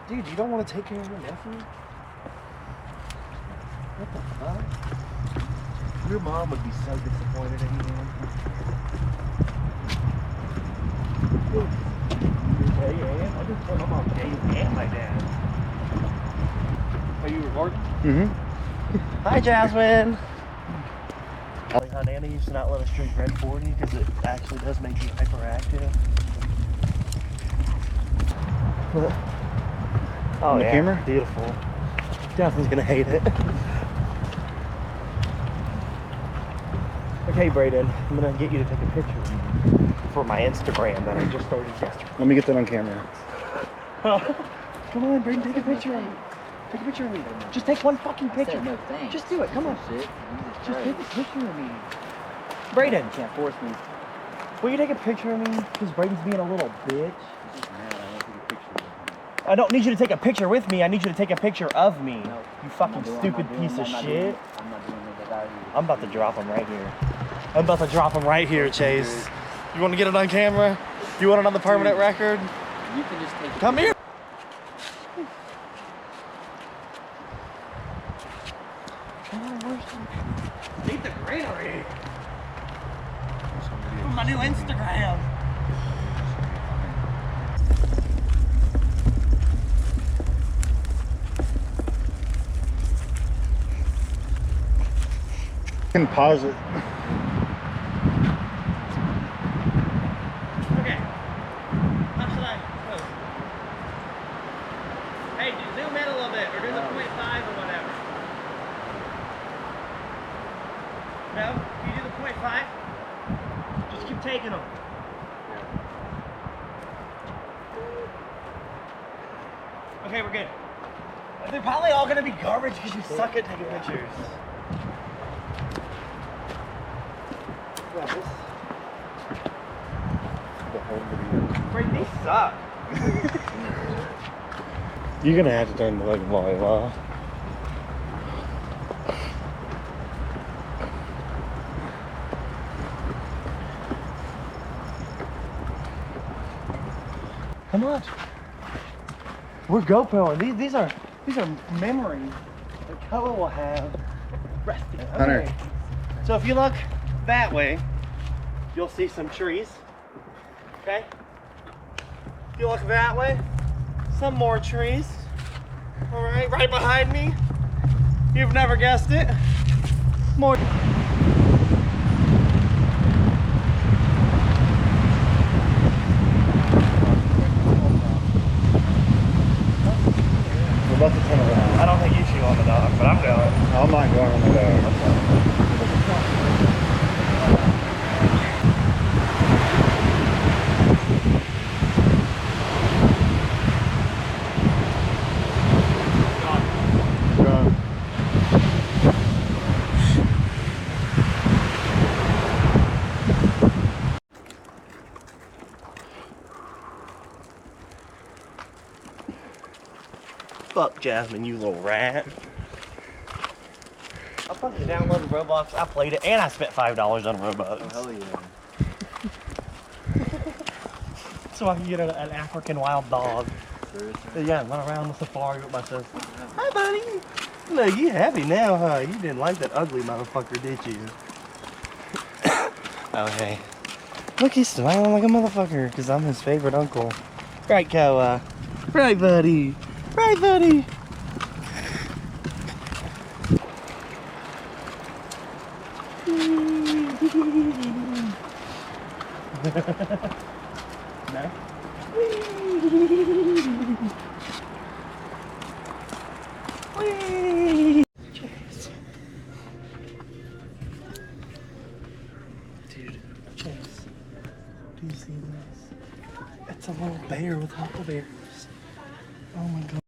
Dude, you don't want to take care of your nephew? What the fuck? Your mom would be so disappointed in you, man. Yeah. I just told my mom and my dad. Are you recording? Mm-hmm. Hi, Jasmine. How Nana used to not let us drink Red 40 because it actually does make you hyperactive. Oh, On the yeah. camera? Beautiful. Jasmine's gonna hate it. Okay, Braden, I'm gonna get you to take a picture of me for my Instagram that I just started yesterday. Let me get that on camera. Come on, Braden, take a picture of me. Take a picture of me. Just take one fucking picture. No thanks. Just do it. Come on. Shit. Just take a picture of me. Braden, You can't force me. will you take a picture of me? Because Braden's being a little bitch. I I want to take a picture. don't need you to take a picture with me. I need you to take a picture of me. No, You fucking stupid piece of shit. I'm not doing it without you. I'm about to drop him right here. I'm about to drop him right here, Chase. You want to get it on camera? You want it on the permanent record? You can just take. Come here. Need the greenery. For my new Instagram. You can pause it. Okay. How should I pose? Hey, zoom in a little bit, or do the 0.5 or whatever. No? Can you do the 0.5? Just keep taking them. Okay, we're good. They're probably all gonna be garbage because you suck at taking pictures. Yeah, this. The whole video. Braden, these suck. You're gonna have to turn the fucking volume off. Come on. We're GoProing. These are memories that Koa will have resting. Okay. Hunter. So if you look that way, you'll see some trees. Okay? If you look that way, some more trees. Alright, right behind me. You've never guessed it. More. We're about to turn around. I don't think you should go on the dog, but I'm going. I'm not going on the dog. Go. Fuck Jasmine, you little rat. I fucking downloaded Roblox, I played it, and I spent $5 on Robux. Oh, hell yeah. So I can get an African wild dog. Seriously? Yeah, run around the safari with myself. Hi, buddy. Look, you happy now, huh? You didn't like that ugly motherfucker, did you? Oh, hey. Look, he's smiling like a motherfucker, because I'm his favorite uncle. Right, Koa? Right, buddy? Right, buddy? No? Cheers. Dude, Chase, do you see this? It's a little bear with huckleberries. Oh my god.